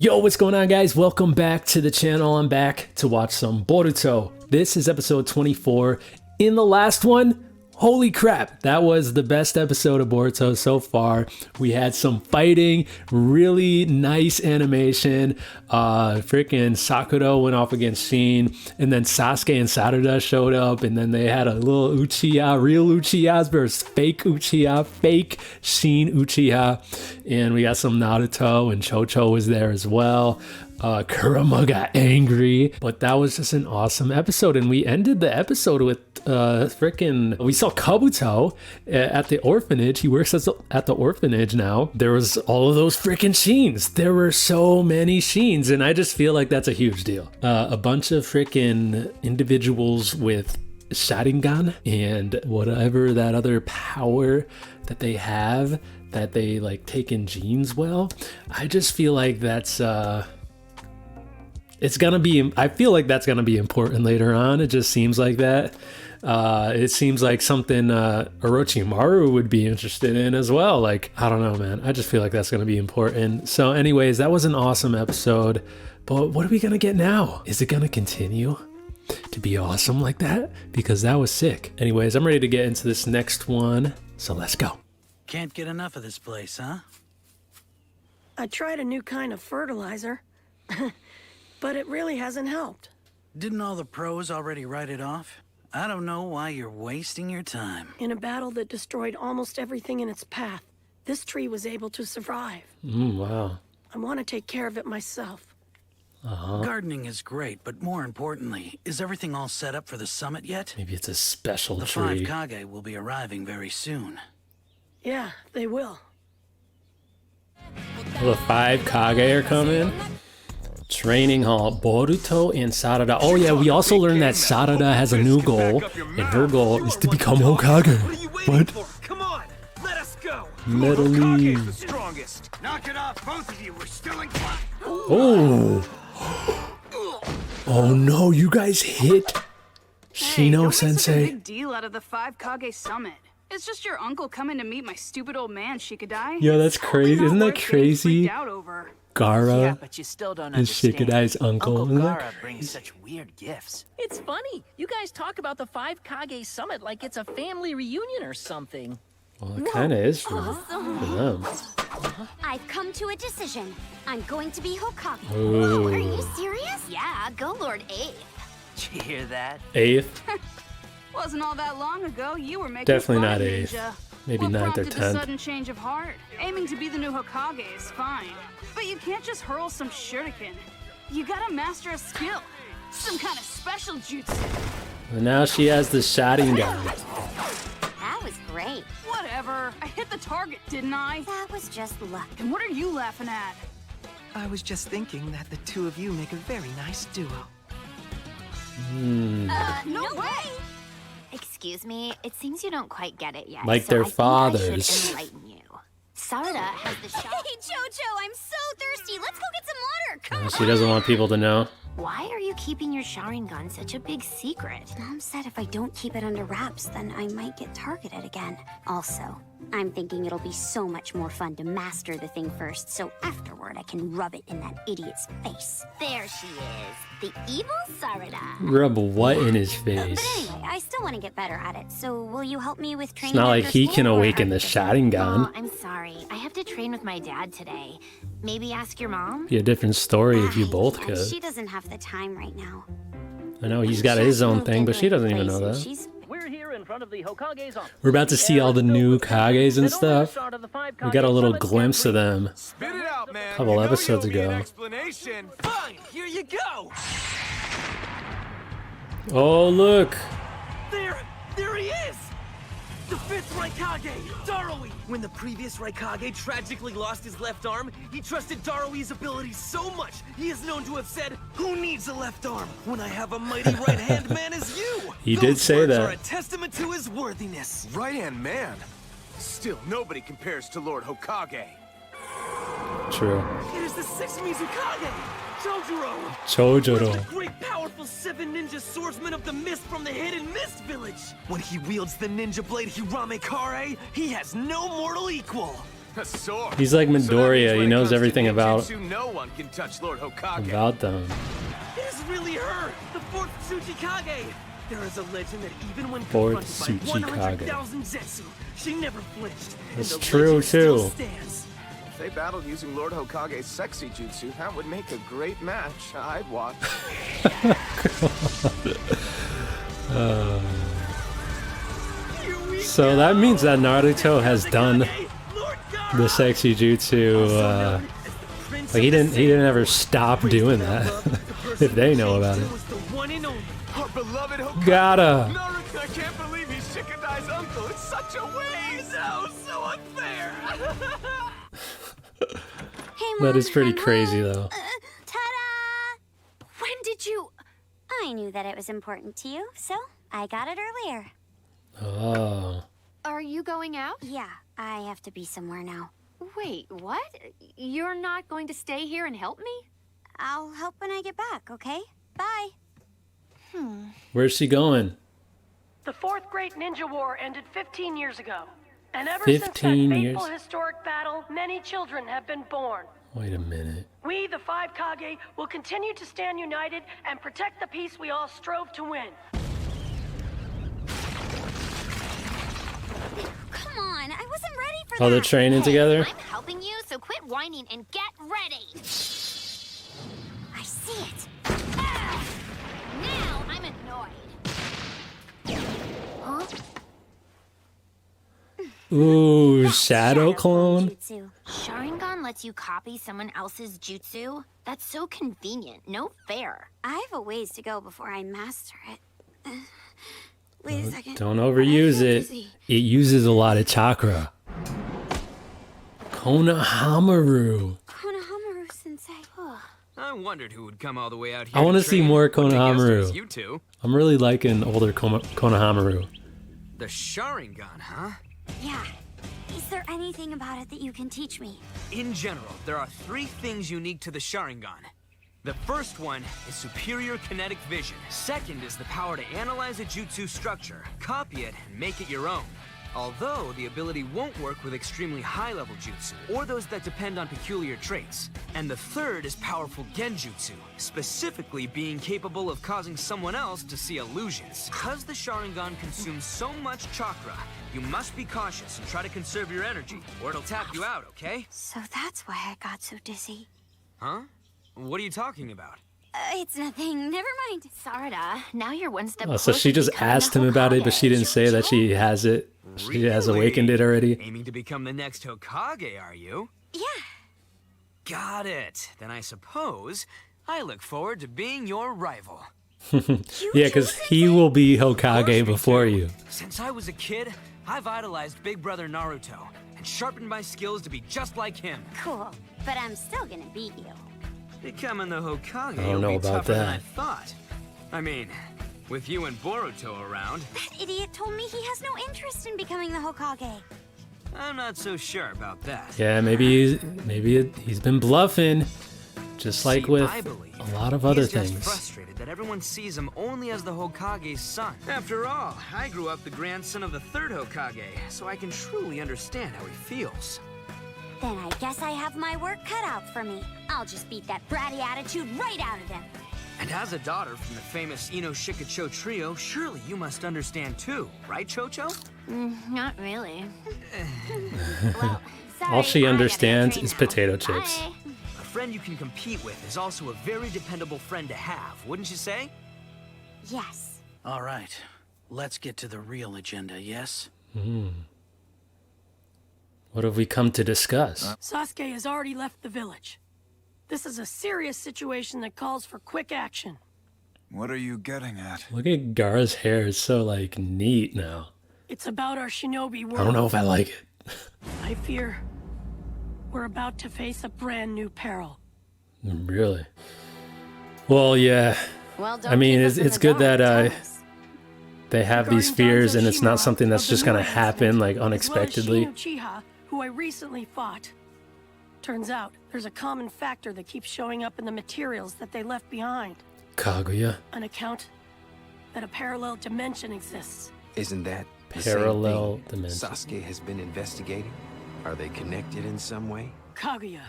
Yo, what's going on, guys? Welcome back to the channel. I'm back to watch some Boruto. This is episode 24. In the last one, holy crap, that was the best episode of Boruto so far. We had some fighting, really nice animation. Freaking Sakura went off against Shin, and then Sasuke and Sarada showed up, and then they had a little Uchiha, real Uchihas versus fake Uchiha, fake Shin Uchiha, and we got some Naruto, and Chocho was there as well. Kurama got angry, but that was just an awesome episode, and we ended the episode with we saw Kabuto at the orphanage. He works at the orphanage now. There was all of those freaking Shins. There were so many Shins, and I just feel like that's a huge deal. A bunch of freaking individuals with Sharingan and whatever that other power that they have that they like take in genes well. I just feel like that's it's gonna be, I feel like that's gonna be important later on. It just seems like that. It seems like something Orochimaru would be interested in as well. Like, I don't know, man. I just feel like that's gonna be important. So anyways, that was an awesome episode. But what are we gonna get now? Is it gonna continue to be awesome like that? Because that was sick. Anyways, I'm ready to get into this next one. So let's go. Can't get enough of this place, huh? I tried a new kind of fertilizer. But it really hasn't helped. Didn't all the pros already write it off? I don't know why you're wasting your time. In a battle that destroyed almost everything in its path, this tree was able to survive. Wow. I want to take care of it myself. Gardening is great, but more importantly, is everything all set up for the summit yet? Maybe it's a special The tree. 5 Kage will be arriving very soon. Yeah, they will. The 5 Kage are coming. Training hall, Boruto and Sarada. Oh yeah, we also learned that Sarada has a new goal, and her goal is to become Hokage. What? Come on, let us go. Metal Kage's the strongest. Knock it off, both of you. We're still in class. Oh. Oh no, you guys hit Shino Sensei. Hey, don't make such a big deal out of the 5 Kage summit. It's just your uncle coming to meet my stupid old man, Shikadai. Yo, that's crazy. Isn't that crazy? Gaara Yeah, but you still don't is understand. Shikadai's uncle. Uncle Isn't that Gaara brings such weird gifts. It's funny. You guys talk about the 5 Kage Summit like it's a family reunion or something. Well, it kind of is for them. I've come to a decision. I'm going to be Hokage. Ooh. Whoa, are you serious? Yeah, go Lord 8th. Did you hear that? 8th? Wasn't all that long ago you were making Definitely fun not of 8th. Ninja. Maybe What 9th or prompted the 10th. sudden change of heart? Aiming to be the new Hokage is fine, but you can't just hurl some shuriken. You gotta master a skill, some kind of special jutsu. And now she has the Sharingan. That was great. Whatever. I hit the target, didn't I? That was just luck. And what are you laughing at? I was just thinking that the two of you make a very nice duo. No way! Excuse me, it seems you don't quite get it yet. Like so their I think I fathers. should enlighten you. Sarada has the shot. Hey, Jojo, I'm so thirsty. Let's go get some water. Come She doesn't want people to know. Why are you keeping your Sharingan such a big secret? Mom said if I don't keep it under wraps, then I might get targeted again. Also, I'm thinking it'll be so much more fun to master the thing first, so afterward I can rub it in that idiot's face. There she is, the evil Sarada. Rub what in his But face? anyway, I still want to get better at it, so will you help me with training? It's not like after he school, can or- awaken the Sharingan. Oh, I'm sorry. I have to train with my dad today. Maybe ask your mom? Be a different story if you both Yeah, could. She doesn't have the time right now. I know he's got his own thing, but she doesn't even know that. We're here in front of the Hokage's office. We're about to see all the new Kages and stuff. We got a little glimpse of them Spit it out, man. a couple You know episodes you owe me an ago. explanation. Fine, here you go. Oh, look. There he is. The 5th Raikage, Darui! When the previous Raikage tragically lost his left arm, he trusted Darui's abilities so much, he is known to have said, "Who needs a left arm when I have a mighty right-hand man as you?" He did Those say words that. are a testament to his worthiness. Right-hand man? Still, nobody compares to Lord Hokage. True. It is the 6th Mizukage, Chojuro! One of Chojuro. the great powerful 7 ninja swordsmen of the mist from the hidden mist village. When he wields the ninja blade Hirame Kare, he has no mortal equal. A sword. He's like So that means Midoriya. when He it knows comes to everything about ninjutsu, no one can touch Lord Hokage. them. It is really her, the fourth Tsuchikage. There is a legend that even when Fourth confronted by Tsuchikage. 100,000 Zetsu, she never flinched. That's and the true, legend still too. stands. If they battled using Lord Hokage's sexy jutsu, that would make a great match. I'd watch. So that means that Naruto has done the sexy jutsu. Like he didn't ever stop doing that. If they know about it. Our beloved Hokage. Gotta. Naruto, I can't believe he's Shikadai's uncle. It's such a waste. So unfair. Hey, Mom, That is pretty I'm crazy, home. though. Ta-da! When did you... I knew that it was important to you, so I got it earlier. Oh. Are you going out? Yeah, I have to be somewhere now. Wait, what? You're not going to stay here and help me? I'll help when I get back, okay? Bye. Where's she going? The Fourth Great Ninja War ended 15 years ago. And ever since that 15 fateful years? historic battle, many children have been born. Wait a minute. We, the Five Kage, will continue to stand united and protect the peace we all strove to win. Come on, I wasn't ready for Oh, that. they're training together? I'm helping you, so quit whining and get ready. I see it. Ah! Now I'm annoyed. Huh? Ooh, shadow clone? Jutsu. Sharingan lets you copy someone else's jutsu? That's so convenient. No fair. I have a ways to go before I master it. Wait a second. Don't overuse it. It uses a lot of chakra. Konohamaru. Konohamaru-sensei. I wondered who would come all the way out here. I want to see more But I guess Konohamaru. there's you two. I'm really liking older Konohamaru. The Sharingan, huh? Yeah. Is there anything about it that you can teach me? In general, there are three things unique to the Sharingan. The first one is superior kinetic vision. Second is the power to analyze a jutsu structure, copy it, and make it your own. Although the ability won't work with extremely high-level jutsu, or those that depend on peculiar traits. And the third is powerful genjutsu, specifically being capable of causing someone else to see illusions. Because the Sharingan consumes so much chakra, you must be cautious and try to conserve your energy, or it'll tap you out, okay? So that's why I got so dizzy. Huh? What are you talking about? It's nothing. Never mind. Sarada, now you're one step Oh, closer so she to just becoming asked a him about it, but she Hokage. didn't say that she has it. She has Really? awakened it already. Aiming to become the next Hokage, are you? Yeah. Got it. Then I suppose I look forward to being your rival. Yeah, because he will be Hokage before you. Since I was a kid, I've idolized Big Brother Naruto and sharpened my skills to be just like him. Cool. But I'm still gonna beat you. Becoming the Hokage I don't will know be about tougher than that. I thought. I mean, with you and Boruto around, That idiot told me he has no interest in becoming the Hokage. I'm not so sure about that. Yeah, maybe he's been bluffing, just like See, with I believe a lot of other he's just things. frustrated that everyone sees him only as the Hokage's son. After all, I grew up the grandson of the third Hokage, so I can truly understand how he feels. Then I guess I have my work cut out for me. I'll just beat that bratty attitude right out of him. And as a daughter from the famous Ino Shikacho trio, surely you must understand too, right, Chocho? Not really. Well, sorry, All she I gotta understands train is now. potato chips. Bye. A friend you can compete with is also a very dependable friend to have, wouldn't you say? Yes. All right, let's get to the real agenda, yes? What have we come to discuss? Sasuke has already left the village. This is a serious situation that calls for quick action. What are you getting at? Look at Gaara's hair; it's so like neat now. It's about our shinobi world. I don't know if I like it. I fear we're about to face a brand new peril. Really? Well, yeah. Well, don't I mean, keep us in it's the good dark, that tell us. they have these fears, and it's not something that's just gonna happen like unexpectedly. As well as Shino Uchiha, who I recently fought. Turns out, there's a common factor that keeps showing up in the materials that they left behind. Kaguya. An account that a parallel dimension exists. Isn't that the Parallel same thing dimension. Sasuke has been investigating? Are they connected in some way? Kaguya,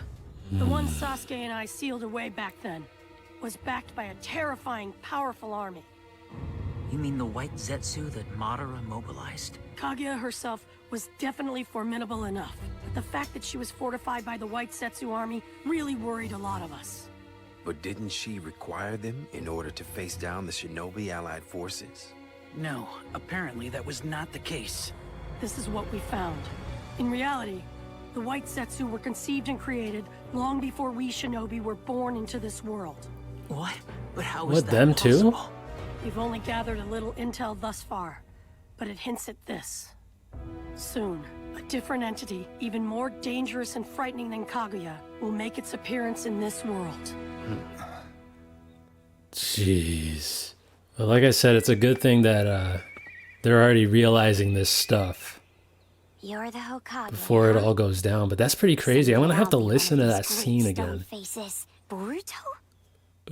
the one Sasuke and I sealed away back then, was backed by a terrifying, powerful army. You mean the white Zetsu that Madara mobilized? Kaguya herself was definitely formidable enough, but the fact that she was fortified by the white Zetsu army really worried a lot of us. But didn't she require them in order to face down the Shinobi allied forces? No, apparently that was not the case. This is what we found. In reality, the white Zetsu were conceived and created long before we Shinobi were born into this world. What? But how is What, that them too? possible? We've only gathered a little intel thus far, but it hints at this. Soon, a different entity, even more dangerous and frightening than Kaguya, will make its appearance in this world. Jeez. Well, like I said, it's a good thing that they're already realizing this stuff You're the Hokage. before it all goes down. But that's pretty crazy. I'm gonna have to listen to that scene again. Faces. Boruto?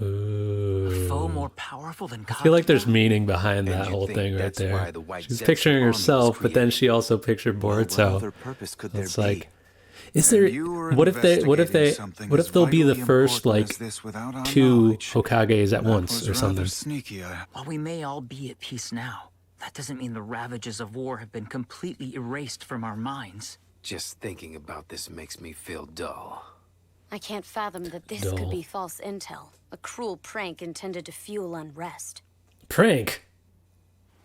Ooh. A foe more powerful than I feel like there's Kaguya? meaning behind And that you whole think thing right that's there. why the white She's Zetsu picturing army was herself, but then created? she also pictured What Boruto. other purpose could there It's be? like, is there? You were What if investigating something what as if they'll be the vitally first important like as this without our 2 knowledge? Hokages at That once was or rather something? sneaky. While we may all be at peace now, that doesn't mean the ravages of war have been completely erased from our minds. Just thinking about this makes me feel dull. I can't fathom that this Dull. could be false intel. A cruel prank intended to fuel unrest. Prank?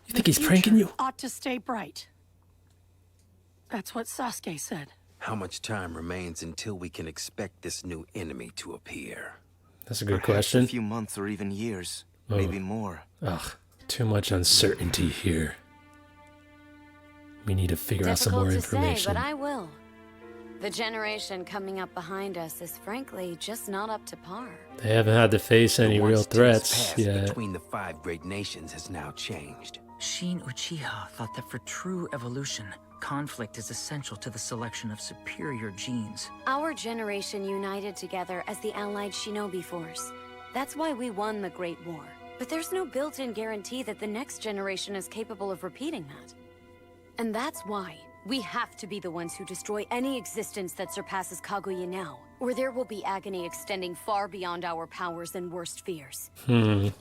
You think he's pranking you? Ought to stay bright. That's what Sasuke said. How much time remains until we can expect this new enemy to appear? That's a good Perhaps question. A few months or even years, Oh. maybe more. Ugh, too much uncertainty here. We need to figure out some Difficult more to information. say, but I will. The generation coming up behind us is frankly just not up to par. They haven't had to face any The real once tense threats past yet. between the 5 great nations has now changed. Shin Uchiha thought that for true evolution, conflict is essential to the selection of superior genes. Our generation united together as the allied shinobi force. That's why we won the Great War. But there's no built-in guarantee that the next generation is capable of repeating that. And that's why we have to be the ones who destroy any existence that surpasses Kaguya now, or there will be agony extending far beyond our powers and worst fears. The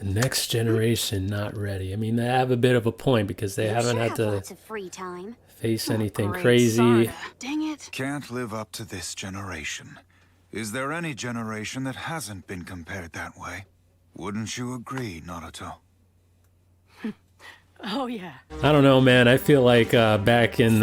next generation not ready. I mean, they have a bit of a point because they haven't had to Lots of free time. face anything Great crazy. Sarada. Dang it. Can't live up to this generation. Is there any generation that hasn't been compared that way? Wouldn't you agree, Naruto? Oh yeah. I don't know, man. I feel like back in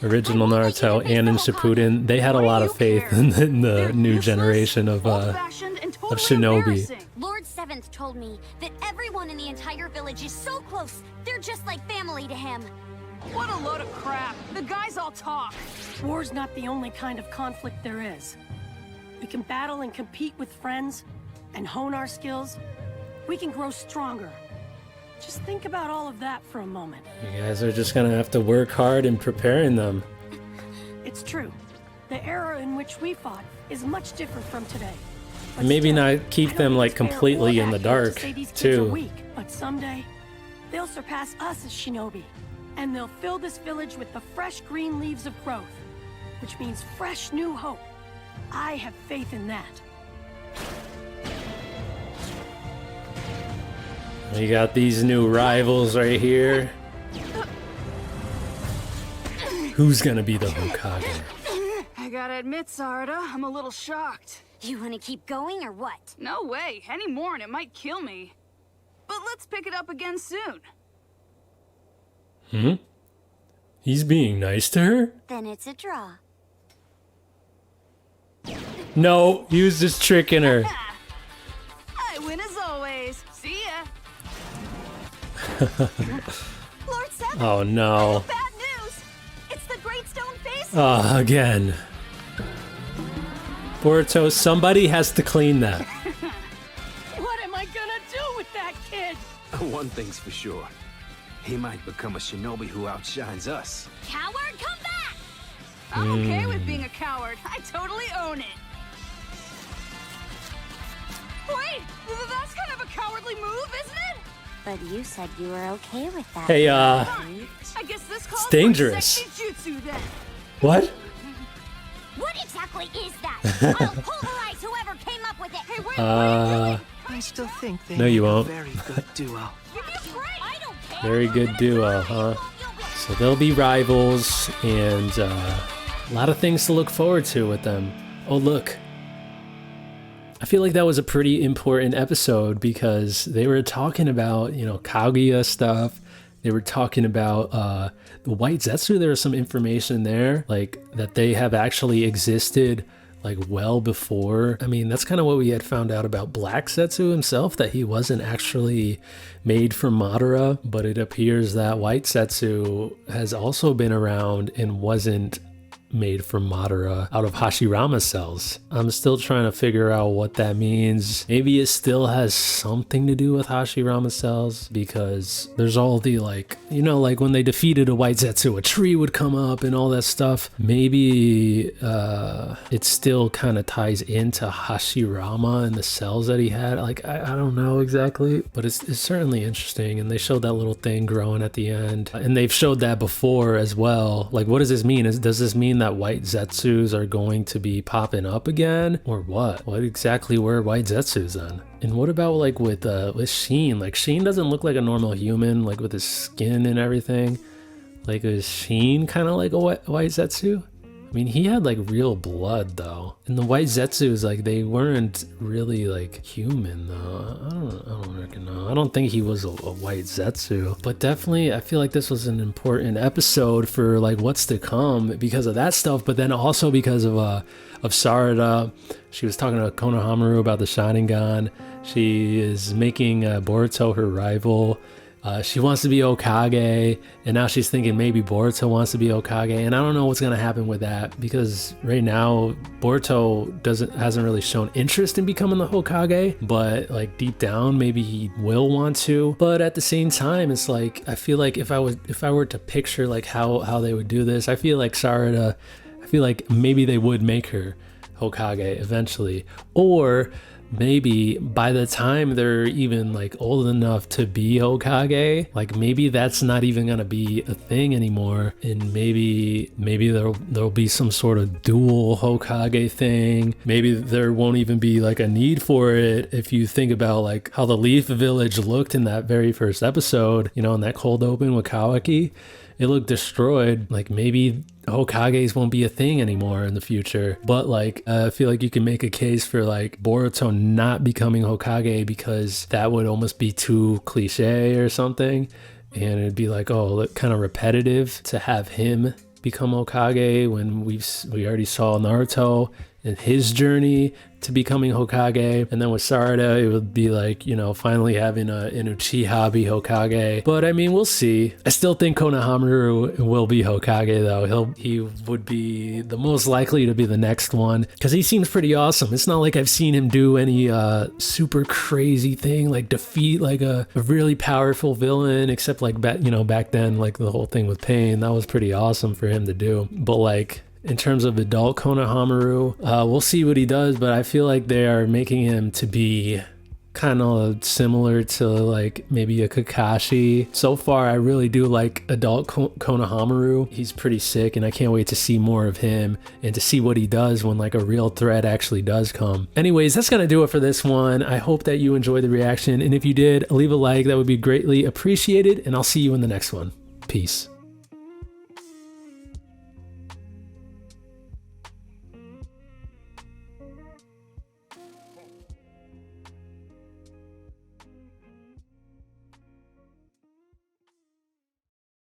original Naruto and in Shippuden, they had a lot of faith in the new generation of shinobi. Lord Seventh told me that everyone in the entire village is so close, they're just like family to him. What a load of crap. The guys all talk. War's not the only kind of conflict there is. We can battle and compete with friends and hone our skills. We can grow stronger. Just think about all of that for a moment. You guys are just gonna have to work hard in preparing them. It's true. The era in which we fought is much different from today. But And maybe still, not I keep don't them think like it's fair or completely in the accurate to dark say these kids are too. weak, but someday they'll surpass us as shinobi, and they'll fill this village with the fresh green leaves of growth, which means fresh new hope. I have faith in that. We got these new rivals right here. Who's gonna be the Hokage? I gotta admit, Sarada, I'm a little shocked. You want to keep going or what? No way. Any more and it might kill me. But let's pick it up again soon. He's being nice to her? Then it's a draw. No, he was just tricking her. I win as always. See ya. Lord Seven! Oh no. Bad news! It's the Great Stone Face! Oh, again. Boruto, somebody has to clean that. What am I gonna do with that kid? One thing's for sure. He might become a shinobi who outshines us. Coward, come back! I'm okay with being a coward. I totally own it. Wait, that's kind of a cowardly move, isn't it? But you said you were okay with that. Hey, Fine. I guess this calls dangerous. for sexy jutsu then. What? What exactly is that? I'll pulverize whoever came up with it. Hey, wait, I still think they No, you make won't. a very good duo. Very good duo, huh? So they'll be rivals, and a lot of things to look forward to with them. Oh, look. I feel like that was a pretty important episode because they were talking about, you know, Kaguya stuff. They were talking about the White Zetsu. There was some information there, like that they have actually existed like well before. I mean, that's kind of what we had found out about Black Zetsu himself, that he wasn't actually made from Madara, but it appears that White Zetsu has also been around and wasn't made from Madara out of Hashirama cells. I'm still trying to figure out what that means. Maybe it still has something to do with Hashirama cells, because there's all the, like, you know, like when they defeated a White Zetsu, a tree would come up and all that stuff. Maybe it still kind of ties into Hashirama and the cells that he had. Like, I don't know exactly, but it's certainly interesting. And they showed that little thing growing at the end, and they've showed that before as well. Like, what does this mean? Does this mean that White Zetsus are going to be popping up again, or what? What exactly were White Zetsus then? And what about like with Sheen? Like, Sheen doesn't look like a normal human, like with his skin and everything. Like, is Sheen kind of like a White Zetsu? I mean, he had like real blood though, and the White Zetsus, like, they weren't really like human though. I don't reckon. No, I don't think he was a White Zetsu, but definitely I feel like this was an important episode for like what's to come because of that stuff, but then also because of Sarada. She was talking to Konohamaru about the Sharingan. She is making Boruto her rival. She wants to be Hokage, and now she's thinking maybe Boruto wants to be Hokage, and I don't know what's gonna happen with that, because right now Boruto hasn't really shown interest in becoming the Hokage, but like deep down maybe he will want to. But at the same time, it's like, I feel like if I were to picture like how they would do this, I feel like Sarada, I feel like maybe they would make her Hokage eventually, or maybe by the time they're even like old enough to be Hokage, like maybe that's not even gonna be a thing anymore, and maybe there'll be some sort of dual Hokage thing. Maybe there won't even be like a need for it if you think about like how the Leaf Village looked in that very first episode, you know, in that cold open with Kawaki. It looked destroyed. Like, maybe Hokages won't be a thing anymore in the future. But like, I feel like you can make a case for like Boruto not becoming Hokage, because that would almost be too cliche or something. And it'd be like, oh, kind of repetitive to have him become Hokage when we already saw Naruto and his journey to becoming Hokage. And then with Sarada, it would be like, you know, finally having an Uchiha be Hokage. But I mean, we'll see. I still think Konohamaru will be Hokage though. He would be the most likely to be the next one, because he seems pretty awesome. It's not like I've seen him do any super crazy thing, like defeat like a really powerful villain, except like back then, like the whole thing with Pain, that was pretty awesome for him to do. But like, in terms of adult Konohamaru, we'll see what he does, but I feel like they are making him to be kind of similar to like maybe a Kakashi. So far, I really do like adult Konohamaru. He's pretty sick, and I can't wait to see more of him and to see what he does when like a real threat actually does come. Anyways, that's gonna do it for this one. I hope that you enjoyed the reaction, and if you did, leave a like. That would be greatly appreciated, and I'll see you in the next one. Peace.